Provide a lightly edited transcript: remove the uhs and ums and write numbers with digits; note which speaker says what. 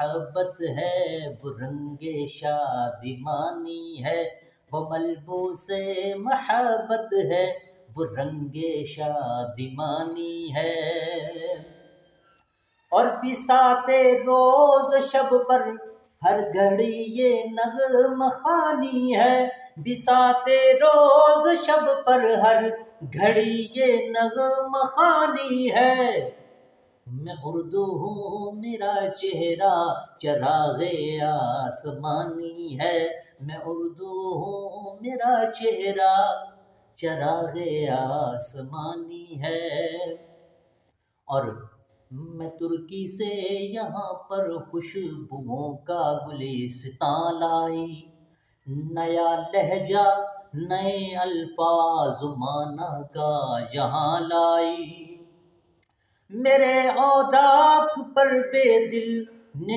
Speaker 1: محبت ہے، وہ رنگ شادمانی ہے، وہ ملبوس محبت ہے، وہ رنگ شادمانی ہے۔ اور بساط روز شب پر ہر گھڑی یہ نغمہ خوانی ہے، بساط روز شب پر ہر گھڑی یہ نغمہ خوانی ہے۔ میں اردو ہوں میرا چہرہ چراغ آسمانی ہے، میں اردو ہوں میرا چہرہ چراغ آسمانی ہے۔ اور میں ترکی سے یہاں پر خوشبوؤں کا گلستان لائی، نیا لہجہ نئے الفاظ معنی کا یہاں لائی، میرے اوراق پر بے دل نے